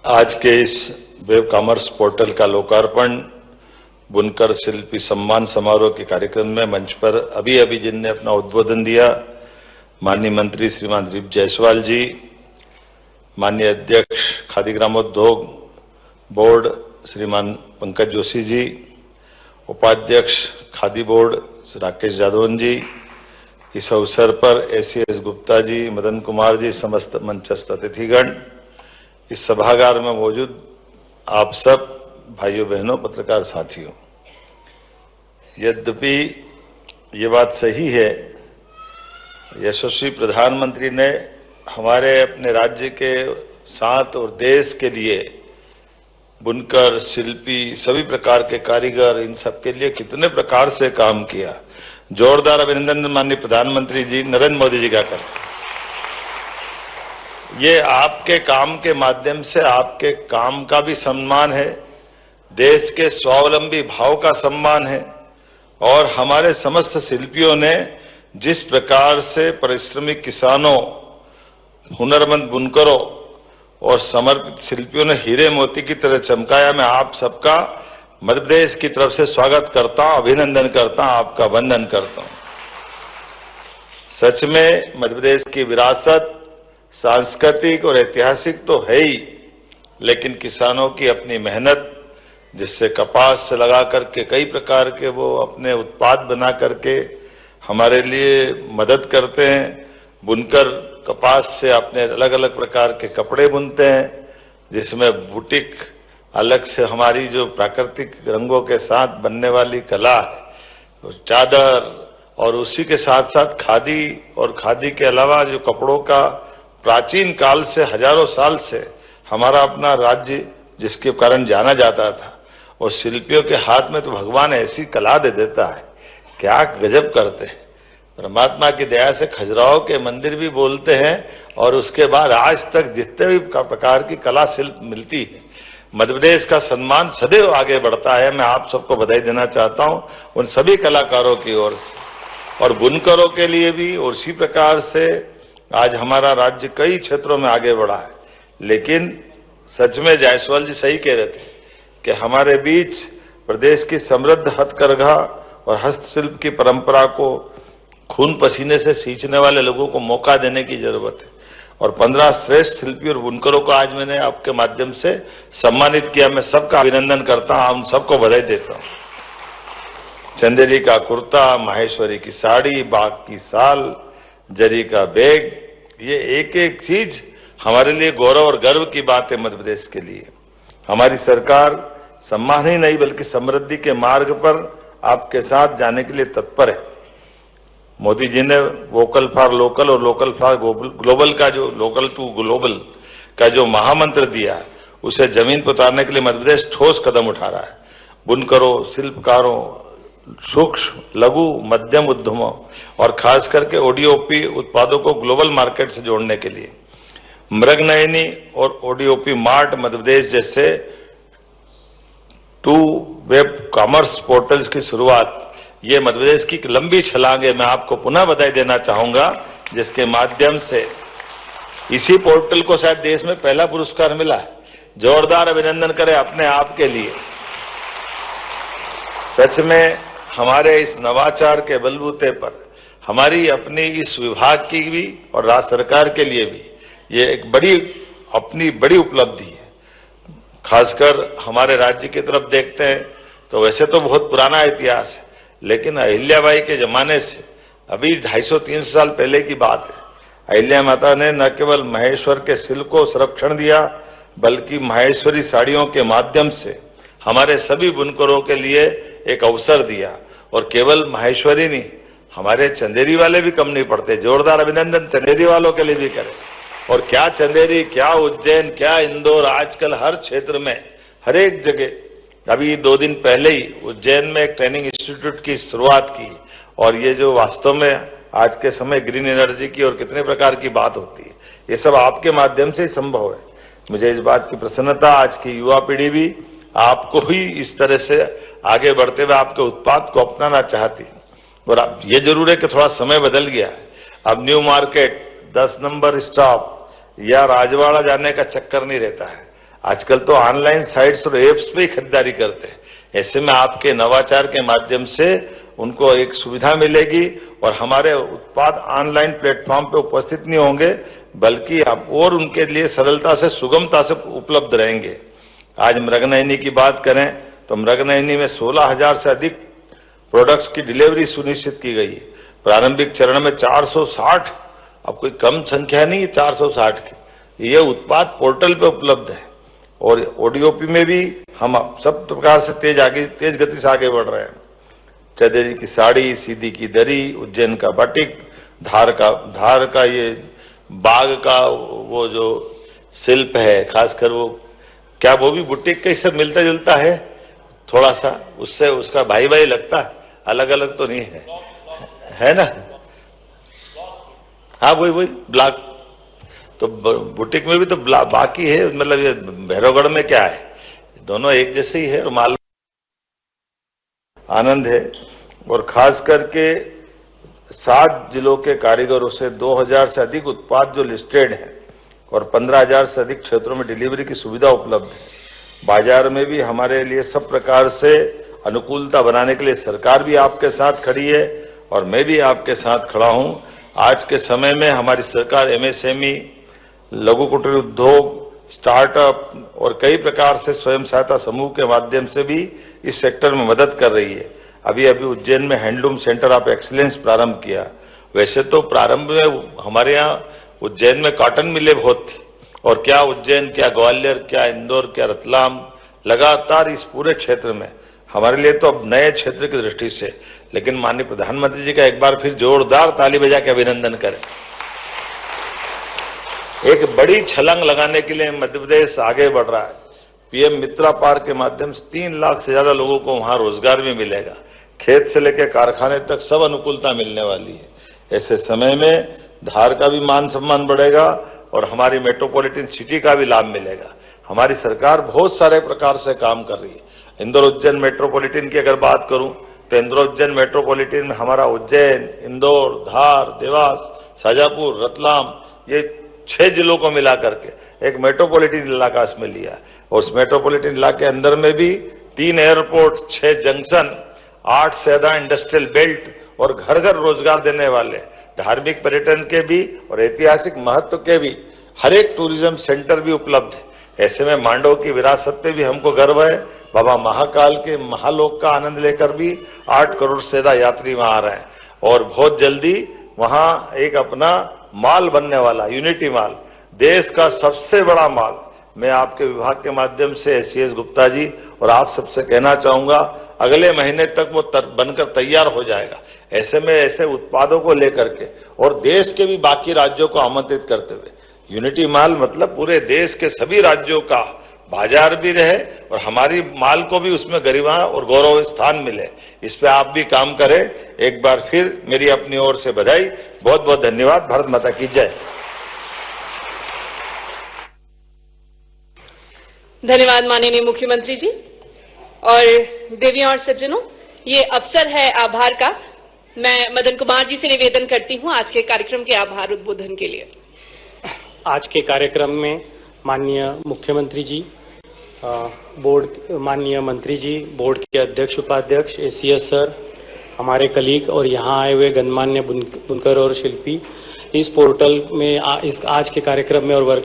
आज के इस वेब कॉमर्स पोर्टल का लोकार्पण बुनकर शिल्पी सम्मान समारोह के कार्यक्रम में मंच पर अभी जिनने अपना उद्बोधन दिया, माननीय मंत्री श्रीमान ऋप जायसवाल जी, माननीय अध्यक्ष खादी ग्रामोद्योग बोर्ड श्रीमान पंकज जोशी जी, उपाध्यक्ष खादी बोर्ड राकेश जादवन जी, इस अवसर पर एसीएस गुप्ता जी, मदन कुमार जी, समस्त मंचस्थ अतिथिगण, इस सभागार में मौजूद आप सब भाइयों बहनों, पत्रकार साथियों, यद्यपि ये बात सही है, यशस्वी प्रधानमंत्री ने हमारे अपने राज्य के साथ और देश के लिए बुनकर, शिल्पी, सभी प्रकार के कारीगर, इन सब के लिए कितने प्रकार से काम किया। जोरदार अभिनंदन माननीय प्रधानमंत्री जी नरेंद्र मोदी जी का करते। ये आपके काम के माध्यम से आपके काम का भी सम्मान है, देश के स्वावलंबी भाव का सम्मान है, और हमारे समस्त शिल्पियों ने जिस प्रकार से परिश्रमी किसानों, हुनरमंद बुनकरों और समर्पित शिल्पियों ने हीरे मोती की तरह चमकाया, मैं आप सबका मध्य प्रदेश की तरफ से स्वागत करता हूं, अभिनंदन करता हूं, आपका वंदन करता हूं। सच में मध्य प्रदेश की विरासत सांस्कृतिक और ऐतिहासिक तो है ही, लेकिन किसानों की अपनी मेहनत, जिससे कपास से लगा करके कई प्रकार के वो अपने उत्पाद बना करके हमारे लिए मदद करते हैं। बुनकर कपास से अपने अलग अलग प्रकार के कपड़े बुनते हैं, जिसमें बुटीक अलग से हमारी जो प्राकृतिक रंगों के साथ बनने वाली कला है, चादर, और उसी के साथ साथ खादी, और खादी के अलावा जो कपड़ों का प्राचीन काल से हजारों साल से हमारा अपना राज्य जिसके कारण जाना जाता था, और शिल्पियों के हाथ में तो भगवान ऐसी कला दे देता है, क्या गजब करते हैं। परमात्मा की दया से खजुराहो के मंदिर भी बोलते हैं, और उसके बाद आज तक जितने भी प्रकार की कला शिल्प मिलती है, मध्य प्रदेश का सम्मान सदैव आगे बढ़ता है। मैं आप सबको बधाई देना चाहता हूं उन सभी कलाकारों की ओर से, और बुनकरों के लिए भी। और इसी प्रकार से आज हमारा राज्य कई क्षेत्रों में आगे बढ़ा है, लेकिन सच में जायसवाल जी सही कह रहे थे कि हमारे बीच प्रदेश की समृद्ध हथकरघा और हस्तशिल्प की परंपरा को खून पसीने से सींचने वाले लोगों को मौका देने की जरूरत है, और 15 श्रेष्ठ शिल्पी और बुनकरों को आज मैंने आपके माध्यम से सम्मानित किया। मैं सबका अभिनंदन करता हूं, उन सबको बधाई देता हूं। चंदेरी का कुर्ता, माहेश्वरी की साड़ी, बाघ की साल, जरी का बैग, ये एक एक चीज हमारे लिए गौरव और गर्व की बात है। मध्य प्रदेश के लिए हमारी सरकार सम्मान ही नहीं बल्कि समृद्धि के मार्ग पर आपके साथ जाने के लिए तत्पर है। मोदी जी ने वोकल फॉर लोकल और लोकल फॉर ग्लोबल का जो लोकल टू ग्लोबल का जो महामंत्र दिया, उसे जमीन पर उतारने के लिए मध्य प्रदेश ठोस कदम उठा रहा है। बुनकरों, शिल्पकारों, सूक्ष्म, लघु, मध्यम उद्यमों और खास करके ओडीओपी उत्पादों को ग्लोबल मार्केट से जोड़ने के लिए मृगनयनी और ओडीओपी मार्ट मध्य प्रदेश जैसे 2 वेब कॉमर्स पोर्टल्स की शुरुआत, ये मध्य प्रदेश की एक लंबी छलांग है। मैं आपको पुनः बधाई देना चाहूंगा, जिसके माध्यम से इसी पोर्टल को शायद देश में पहला पुरस्कार मिला है। जोरदार अभिनंदन करें अपने आप के लिए। सच में हमारे इस नवाचार के बलबूते पर हमारी अपनी इस विभाग की भी और राज्य सरकार के लिए भी ये एक अपनी बड़ी उपलब्धि है। खासकर हमारे राज्य की तरफ देखते हैं तो वैसे तो बहुत पुराना इतिहास है, लेकिन अहिल्याबाई के जमाने से अभी 250-300 साल पहले की बात है। अहिल्या माता ने न केवल महेश्वर के शिल्प को संरक्षण दिया, बल्कि माहेश्वरी साड़ियों के माध्यम से हमारे सभी बुनकरों के लिए एक अवसर दिया। और केवल माहेश्वरी नहीं, हमारे चंदेरी वाले भी कम नहीं पड़ते। जोरदार अभिनंदन चंदेरी वालों के लिए भी करें। और क्या चंदेरी, क्या उज्जैन, क्या इंदौर, आजकल हर क्षेत्र में, हर एक जगह। अभी 2 दिन पहले ही उज्जैन में एक ट्रेनिंग इंस्टीट्यूट की शुरुआत की, और ये जो वास्तव में आज के समय ग्रीन एनर्जी की और कितने प्रकार की बात होती है, ये सब आपके माध्यम से ही संभव है। मुझे इस बात की प्रसन्नता, आज की युवा पीढ़ी भी आपको ही इस तरह से आगे बढ़ते हुए आपके उत्पाद को अपनाना चाहती है। और अब ये जरूर है कि थोड़ा समय बदल गया है। अब न्यू मार्केट, 10 नंबर स्टॉप या राजवाड़ा जाने का चक्कर नहीं रहता है। आजकल तो ऑनलाइन साइट्स और एप्स पे ही खरीदारी करते हैं। ऐसे में आपके नवाचार के माध्यम से उनको एक सुविधा मिलेगी और हमारे उत्पाद ऑनलाइन प्लेटफॉर्म पे उपस्थित नहीं होंगे, बल्कि आप और उनके लिए सरलता से, सुगमता से उपलब्ध रहेंगे। आज मृगनयनी की बात करें तो मृगनयनी में 16,000 से अधिक प्रोडक्ट्स की डिलीवरी सुनिश्चित की गई है। प्रारंभिक चरण में 460, अब कोई कम संख्या नहीं है 460 की, ये उत्पाद पोर्टल पे उपलब्ध है। और ओडीओपी में भी हम सब प्रकार से तेज गति से आगे बढ़ रहे हैं। चंदेरी की साड़ी, सीधी की दरी, उज्जैन का बाटिक, धार का ये बाग का वो जो शिल्प है, खासकर वो क्या वो भी बुटीक के सब मिलता जुलता है थोड़ा सा, उससे उसका भाई भाई लगता है, अलग अलग तो नहीं है ना? हाँ वही ब्लॉक तो बुटीक में भी तो बाकी है, मतलब ये भैरवगढ़ में क्या है, दोनों एक जैसे ही है और माल आनंद है। और खास करके 7 जिलों के कारीगरों से 2,000 से अधिक उत्पाद जो लिस्टेड हैं और 15,000 से अधिक क्षेत्रों में डिलीवरी की सुविधा उपलब्ध है। बाजार में भी हमारे लिए सब प्रकार से अनुकूलता बनाने के लिए सरकार भी आपके साथ खड़ी है और मैं भी आपके साथ खड़ा हूं। आज के समय में हमारी सरकार एमएसएमई, लघु कुटीर उद्योग, स्टार्टअप और कई प्रकार से स्वयं सहायता समूह के माध्यम से भी इस सेक्टर में मदद कर रही है। अभी उज्जैन में हैंडलूम सेंटर ऑफ एक्सीलेंस प्रारंभ किया। वैसे तो प्रारंभ में हमारे यहाँ उज्जैन में कॉटन मिलें बहुत थी, और क्या उज्जैन, क्या ग्वालियर, क्या इंदौर, क्या रतलाम, लगातार इस पूरे क्षेत्र में हमारे लिए तो अब नए क्षेत्र की दृष्टि से, लेकिन माननीय प्रधानमंत्री जी का एक बार फिर जोरदार ताली बजा के अभिनंदन करें। एक बड़ी छलांग लगाने के लिए मध्य प्रदेश आगे बढ़ रहा है। पीएम मित्रा पार्क के माध्यम से 3 लाख से ज्यादा लोगों को वहां रोजगार भी मिलेगा। खेत से लेकर कारखाने तक सब अनुकूलता मिलने वाली है। ऐसे समय में धार का भी मान सम्मान बढ़ेगा और हमारी मेट्रोपॉलिटन सिटी का भी लाभ मिलेगा। हमारी सरकार बहुत सारे प्रकार से काम कर रही है। इंदौर उज्जैन मेट्रोपॉलिटन की अगर बात करूं तो इंदौर उज्जैन मेट्रोपॉलिटन में हमारा उज्जैन, इंदौर, धार, देवास, शाजापुर, रतलाम, ये 6 जिलों को मिला करके एक मेट्रोपॉलिटन इलाका इसमें लिया। और उस मेट्रोपॉलिटन इलाके के अंदर में भी 3 एयरपोर्ट, 6 जंक्शन, 8 से ज्यादा इंडस्ट्रियल बेल्ट और घर घर रोजगार देने वाले, धार्मिक पर्यटन के भी और ऐतिहासिक महत्व के भी हर एक टूरिज्म सेंटर भी उपलब्ध है। ऐसे में मांडव की विरासत पे भी हमको गर्व है। बाबा महाकाल के महालोक का आनंद लेकर भी 8 करोड़ से ज्यादा यात्री वहां आ रहे हैं और बहुत जल्दी वहां एक अपना माल बनने वाला, यूनिटी माल, देश का सबसे बड़ा माल, मैं आपके विभाग के माध्यम से एसीएस गुप्ता जी और आप सबसे कहना चाहूंगा, अगले महीने तक वो बनकर तैयार हो जाएगा। ऐसे में ऐसे उत्पादों को लेकर के और देश के भी बाकी राज्यों को आमंत्रित करते हुए यूनिटी माल मतलब पूरे देश के सभी राज्यों का बाजार भी रहे और हमारी माल को भी उसमें गरिमा और गौरव स्थान मिले। इस पे आप भी काम करें। एक बार फिर मेरी अपनी ओर से बधाई, बहुत बहुत धन्यवाद। भारत माता की जय। धन्यवाद माननीय मुख्यमंत्री जी। और देवियों और सज्जनों, ये अवसर है आभार का। मैं मदन कुमार जी से निवेदन करती हूं आज के कार्यक्रम के आभार उद्बोधन के लिए। आज के कार्यक्रम में माननीय मुख्यमंत्री जी, माननीय मंत्री जी, बोर्ड के अध्यक्ष उपाध्यक्ष, एसीएस सर, हमारे कलीग और यहाँ आए हुए गणमान्य बुनकर और शिल्पी इस पोर्टल में इस आज के कार्यक्रम में और वर्कशॉप